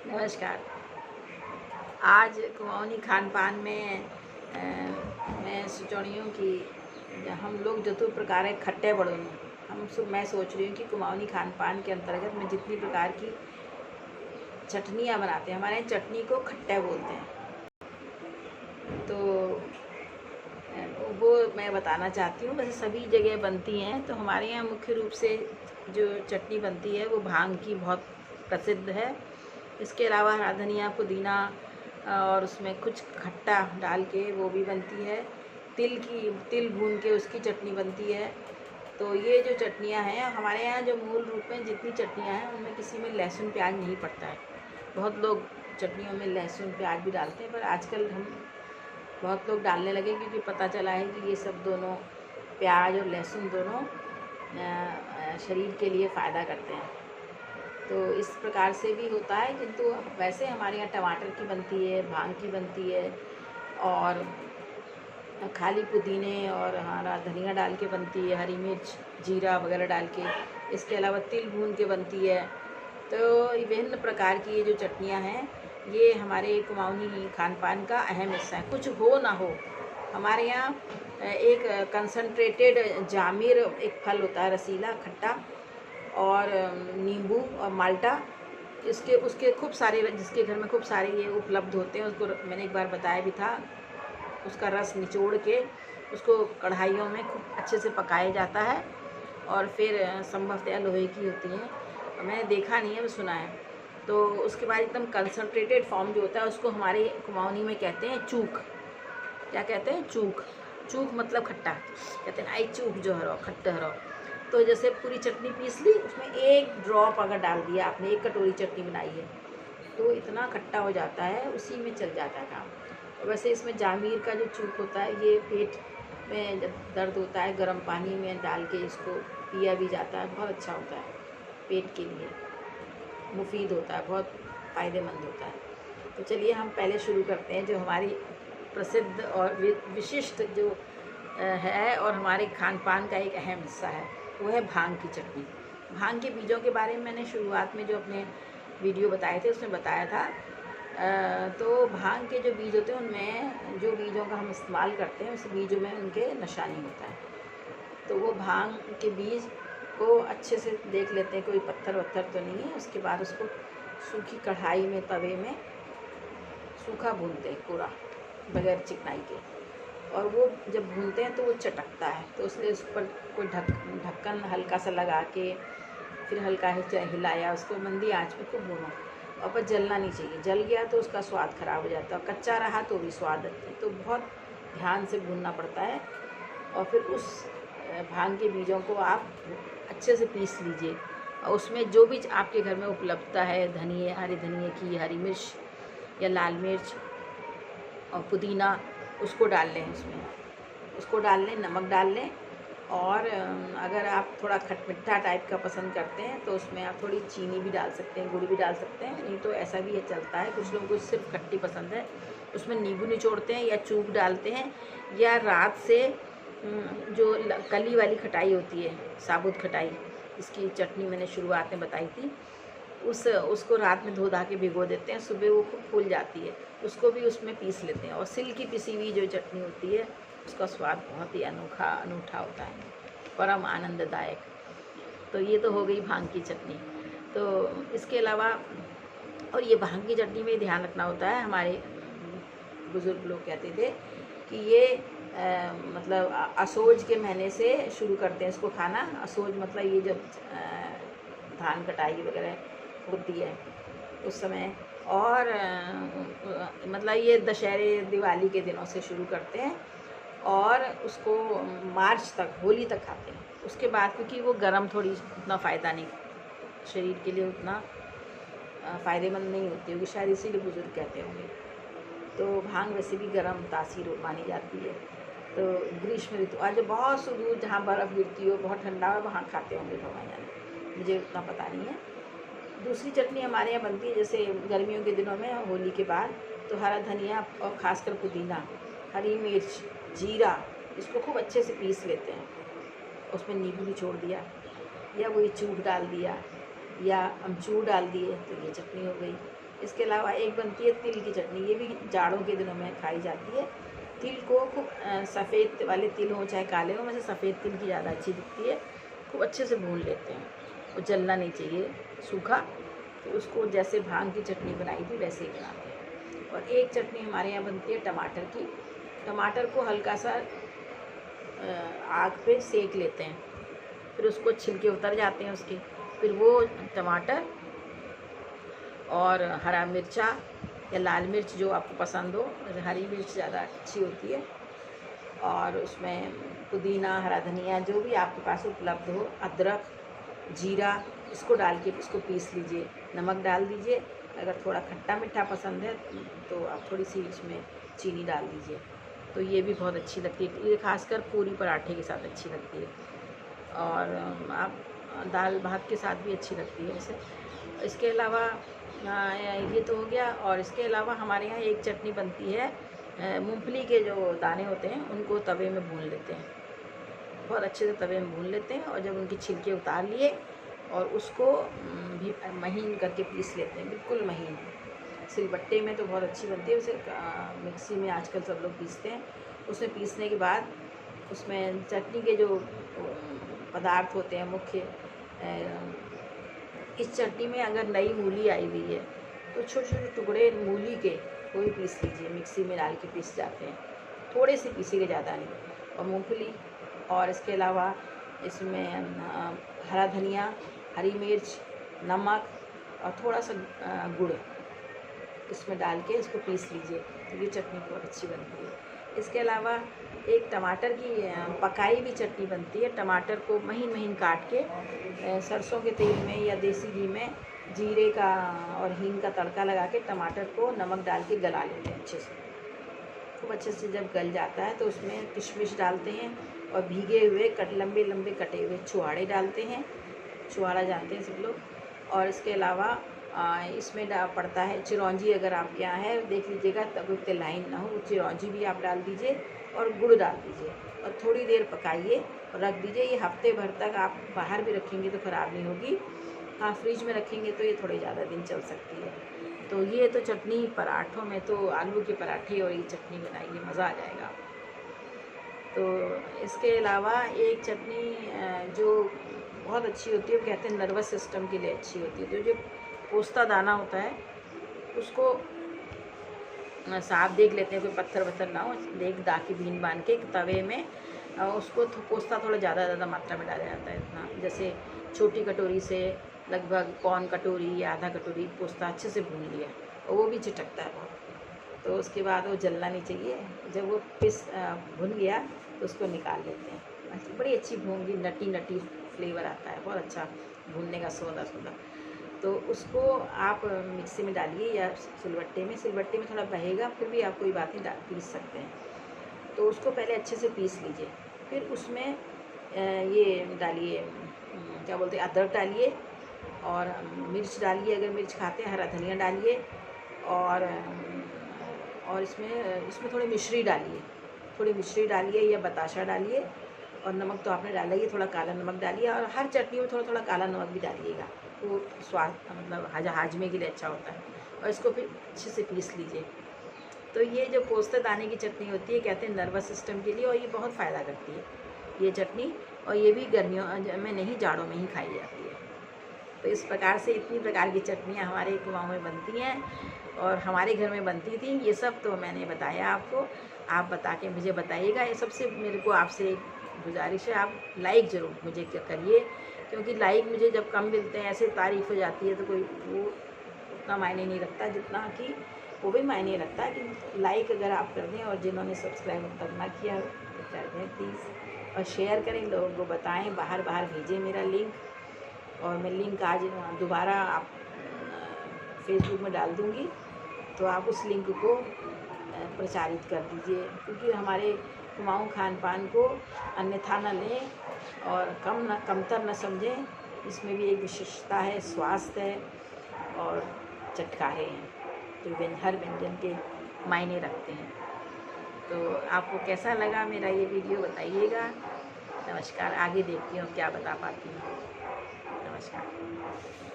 नमस्कार। आज कुमाऊनी खान पान में मैं सोच रही हूँ कि हम लोग जो तो प्रकार है खट्टे बड़ों मैं सोच रही हूँ कि कुमाऊनी खान पान के अंतर्गत में जितनी प्रकार की चटनियाँ बनाते हैं, हमारे यहाँ चटनी को खट्टा बोलते हैं। तो वो मैं बताना चाहती हूँ। वैसे सभी जगह बनती हैं, तो हमारे यहाँ मुख्य रूप से जो चटनी बनती है वो भांग की बहुत प्रसिद्ध है। इसके अलावा हरा धनिया, पुदीना और उसमें कुछ खट्टा डाल के वो भी बनती है। तिल भून के उसकी चटनी बनती है। तो ये जो चटनियाँ हैं हमारे यहाँ, जो मूल रूप में जितनी चटनियाँ हैं उनमें किसी में लहसुन प्याज नहीं पड़ता है। बहुत लोग चटनियों में लहसुन प्याज भी डालते हैं, पर आजकल हम बहुत लोग डालने लगे क्योंकि पता चला है कि ये सब दोनों, प्याज और लहसुन दोनों शरीर के लिए फ़ायदा करते हैं। तो इस प्रकार से भी होता है, किंतु वैसे हमारे यहाँ टमाटर की बनती है, भांग की बनती है और खाली पुदीने और हरा धनिया डाल के बनती है, हरी मिर्च, जीरा वगैरह डाल के। इसके अलावा तिल भून के बनती है। तो विभिन्न प्रकार की ये जो चटनियाँ हैं, ये हमारे कुमाऊनी खान पान का अहम हिस्सा है। कुछ हो ना हो, हमारे यहाँ एक कंसनट्रेटेड जामिर एक फल होता है, रसीला खट्टा, और नींबू और माल्टा, इसके उसके खूब सारे, जिसके घर में खूब सारे ये उपलब्ध होते हैं, उसको मैंने एक बार बताया भी था। उसका रस निचोड़ के उसको कढ़ाइयों में खूब अच्छे से पकाया जाता है और फिर संभवतः लोहे की होती हैं, मैंने देखा नहीं है, वो सुना है। तो उसके बाद एकदम कंसनट्रेटेड फॉर्म जो होता है उसको हमारे कुमाऊनी में कहते हैं चूक। क्या कहते हैं? चूक। चूक मतलब खट्टा। कहते हैं आई चूक जो हरो, खट्टा हरो। तो जैसे पूरी चटनी पीस ली, उसमें एक ड्रॉप अगर डाल दिया आपने, एक कटोरी चटनी बनाई है तो इतना खट्टा हो जाता है, उसी में चल जाता है काम। वैसे इसमें जामीर का जो चूक होता है, ये पेट में जब दर्द होता है, गर्म पानी में डाल के इसको पिया भी जाता है, बहुत अच्छा होता है, पेट के लिए मुफीद होता है, बहुत फ़ायदेमंद होता है। तो चलिए हम पहले शुरू करते हैं। जो हमारी प्रसिद्ध और विशिष्ट जो है और हमारे खान पान का एक अहम हिस्सा है, वो है भांग की चटनी। भांग के बीजों के बारे में मैंने शुरुआत में जो अपने वीडियो बताए थे उसमें बताया था। तो भांग के जो बीज होते हैं, उनमें जो बीजों का हम इस्तेमाल करते हैं, उस बीजों में उनके निशानी होता है। तो वो भांग के बीज को अच्छे से देख लेते हैं, कोई पत्थर वत्थर तो नहीं है। उसके बाद उसको सूखी कढ़ाई में, तवे में सूखा भूनते हैं पूरा, बगैर चिकनाई के। और वो जब भूनते हैं तो वो चटकता है, तो इसलिए उस पर कोई ढक्कन हल्का सा लगा के फिर हल्का हिलाया, उसको मंदी आंच पे खूब भूनो। और पर जलना नहीं चाहिए, जल गया तो उसका स्वाद ख़राब हो जाता है, और कच्चा रहा तो भी स्वाद है। तो बहुत ध्यान से भूनना पड़ता है। और फिर उस भांग के बीजों को आप अच्छे से पीस लीजिए, और उसमें जो भी आपके घर में उपलब्धता है, धनिया, हरे धनिए की, हरी मिर्च या लाल मिर्च और पुदीना, उसको डाल लें उसमें, उसको डाल लें, नमक डाल लें। और अगर आप थोड़ा खटमिठा टाइप का पसंद करते हैं तो उसमें आप थोड़ी चीनी भी डाल सकते हैं, गुड़ भी डाल सकते हैं, नहीं तो ऐसा भी चलता है। कुछ लोगों को सिर्फ खट्टी पसंद है, उसमें नींबू निचोड़ते हैं या चूक डालते हैं, या रात से जो कली वाली खटाई होती है, साबुत खटाई, इसकी चटनी मैंने शुरुआत में बताई थी, उसको रात में धो धा के भिगो देते हैं, सुबह वो खूब फूल जाती है, उसको भी उसमें पीस लेते हैं। और सिल की पिसी हुई जो चटनी होती है, उसका स्वाद बहुत ही अनूठा होता है, परम आनंददायक। तो ये तो हो गई भांग की चटनी। तो इसके अलावा, और ये भांग की चटनी में ध्यान रखना होता है, हमारे बुज़ुर्ग लोग कहते थे कि ये मतलब असोज के महीने से शुरू करते हैं इसको खाना। असोज मतलब ये जब धान कटाई वगैरह होती है उस समय, और मतलब ये दशहरे, दिवाली के दिनों से शुरू करते हैं और उसको मार्च तक, होली तक खाते हैं। उसके बाद क्योंकि वो गर्म थोड़ी, उतना फ़ायदा नहीं, शरीर के लिए उतना फ़ायदेमंद नहीं होती होगी, शायद इसीलिए बुज़ुर्ग कहते होंगे। तो भांग वैसे भी गर्म तासीर मानी जाती है। तो ग्रीष्म ऋतु, आज बहुत सुदूर जहाँ बर्फ़ गिरती हो, बहुत ठंडा हो, वहाँ खाते होंगे लोग, यानी मुझे उतना पता नहीं है। दूसरी चटनी हमारे यहाँ बनती है जैसे गर्मियों के दिनों में, होली के बाद, तो हरा धनिया और ख़ासकर पुदीना, हरी मिर्च, जीरा, इसको खूब अच्छे से पीस लेते हैं, उसमें नींबू निचोड़ दिया या वही चूक डाल दिया, या अमचूर डाल दिए तो ये चटनी हो गई। इसके अलावा एक बनती है तिल की चटनी, ये भी जाड़ों के दिनों में खाई जाती है। तिल को खूब सफ़ेद वाले तिल हों चाहे काले हों, वैसे सफ़ेद तिल की ज़्यादा अच्छी दिखती है, खूब अच्छे से भून लेते हैं, वो जलना नहीं चाहिए सूखा। तो उसको जैसे भांग की चटनी बनाई थी वैसे ही बनाते हैं। और एक चटनी हमारे यहाँ बनती है टमाटर की। टमाटर को हल्का सा आग पे सेक लेते हैं, फिर उसको छिलके उतर जाते हैं उसके, फिर वो टमाटर और हरा मिर्चा या लाल मिर्च जो आपको पसंद हो, हरी मिर्च ज़्यादा अच्छी होती है, और उसमें पुदीना, हरा धनिया जो भी आपके पास उपलब्ध हो, अदरक, जीरा, इसको डाल के इसको पीस लीजिए। नमक डाल दीजिए, अगर थोड़ा खट्टा मीठा पसंद है तो आप थोड़ी सी इसमें चीनी डाल दीजिए, तो ये भी बहुत अच्छी लगती है। ये खासकर पूरी पराठे के साथ अच्छी लगती है, और आप दाल भात के साथ भी अच्छी लगती है वैसे। इसके अलावा ये तो हो गया। और इसके अलावा हमारे यहाँ एक चटनी बनती है, मूंगफली के जो दाने होते हैं उनको तवे में भून लेते हैं, बहुत अच्छे से तवे में भून लेते हैं, और जब उनकी छिलके उतार लिए और उसको भी महीन करके पीस लेते हैं, बिल्कुल महीन। सिलबट्टे में तो बहुत अच्छी बनती है, उसे मिक्सी में आजकल सब लोग पीसते हैं। उसमें पीसने के बाद उसमें चटनी के जो पदार्थ होते हैं मुख्य, इस चटनी में अगर नई मूली आई हुई है तो छोटे छोटे टुकड़े मूली के वो भी पीस लीजिए, मिक्सी में डाल के पीस जाते हैं, थोड़े से पीसीगे, ज़्यादा नहीं। और मूंगफली, और इसके अलावा इसमें हरा धनिया, हरी मिर्च, नमक और थोड़ा सा गुड़ इसमें डाल के इसको पीस लीजिए, तो ये चटनी बहुत अच्छी बनती है। इसके अलावा एक टमाटर की पकाई हुई चटनी बनती है। टमाटर को महीन महीन काट के सरसों के तेल में या देसी घी में जीरे का और हींग का तड़का लगा के टमाटर को नमक डाल के गला लेते हैं अच्छे से। खूब अच्छे से जब गल जाता है तो उसमें किशमिश डालते हैं, और भीगे हुए लंबे लंबे कटे हुए छुहाड़े डालते हैं। छुहाड़ा जानते हैं सब लोग। और इसके अलावा इसमें पड़ता है चिरौंजी, अगर आपके यहाँ है देख लीजिएगा, तब उतने लाइन ना हो, चिरौंजी भी आप डाल दीजिए और गुड़ डाल दीजिए, और थोड़ी देर पकाइए और रख दीजिए। ये हफ्ते भर तक आप बाहर भी रखेंगे तो ख़राब नहीं होगी, हाँ फ्रिज में रखेंगे तो ये थोड़े ज़्यादा दिन चल सकती है। तो ये तो चटनी पराठों में तो आलू के पराठे और ये चटनी बनाइए, मज़ा आ जाएगा। तो इसके अलावा एक चटनी जो बहुत अच्छी होती है, वो कहते हैं नर्वस सिस्टम के लिए अच्छी होती है। तो जो पोस्ता दाना होता है उसको साफ देख लेते हैं, कोई पत्थर वत्थर ना हो, देख दाग के बीन बांध के तवे में उसको पोस्ता थोड़ा ज़्यादा मात्रा में डाला जाता है। इतना जैसे छोटी कटोरी से लगभग पौन कटोरी या आधा कटोरी पोस्ता अच्छे से भून लिया, और वो भी चिटकता है बहुत। तो उसके बाद वो जलना नहीं चाहिए, जब वो भुन गया तो उसको निकाल लेते हैं। बड़ी अच्छी भूंगी नटी फ्लेवर आता है, बहुत अच्छा भूनने का, सोदा। तो उसको आप मिक्सी में डालिए या सिलबट्टे में थोड़ा बहेगा, फिर भी आप कोई बात नहीं पीस सकते हैं। तो उसको पहले अच्छे से पीस लीजिए, फिर उसमें ये डालिए, क्या बोलते हैं, अदरक डालिए, और मिर्च डालिए, अगर मिर्च खाते हैं, हरा धनिया डालिए, और इसमें थोड़ी मिश्री डालिए या बताशा डालिए, और नमक तो आपने डाला ही, थोड़ा काला नमक डालिए, और हर चटनी में थोड़ा थोड़ा काला नमक भी डालिएगा, वो स्वाद मतलब हाजमे के लिए अच्छा होता है। और इसको फिर अच्छे से पीस लीजिए। तो ये जो पोस्ता दाने की चटनी होती है, कहते हैं नर्वस सिस्टम के लिए, और ये बहुत फ़ायदा करती है ये चटनी, और ये भी गर्मियों में नहीं, जाड़ों में ही खाई जाती है। तो इस प्रकार से इतनी प्रकार की चटनियाँ हमारे गाँव में बनती हैं, और हमारे घर में बनती थी। ये सब तो मैंने बताया आपको, आप बता के मुझे बताइएगा। ये सबसे मेरे को आपसे गुजारिश है, आप लाइक ज़रूर मुझे करिए, क्योंकि लाइक मुझे जब कम मिलते हैं, ऐसे तारीफ़ हो जाती है, तो कोई वो उतना मायने नहीं रखता, जितना कि वो भी मायने रखता है कि लाइक अगर आप कर दें, और जिन्होंने सब्सक्राइब अब तक ना किया तो कर दें प्लीज़, और शेयर करें, लोगों को बताएं, बाहर भेजें मेरा लिंक। और मैं लिंक आज दोबारा आप फेसबुक में डाल दूँगी, तो आप उस लिंक को प्रचारित कर दीजिए, क्योंकि हमारे कुमाऊँ खान पान को अन्यथा न लें और कमतर न समझें। इसमें भी एक विशेषता है, स्वास्थ्य है और चटकारे हैं, जो हर व्यंजन के मायने रखते हैं। तो आपको कैसा लगा मेरा ये वीडियो बताइएगा। नमस्कार, आगे देखती हूँ क्या बता पाती हूँ। नमस्कार।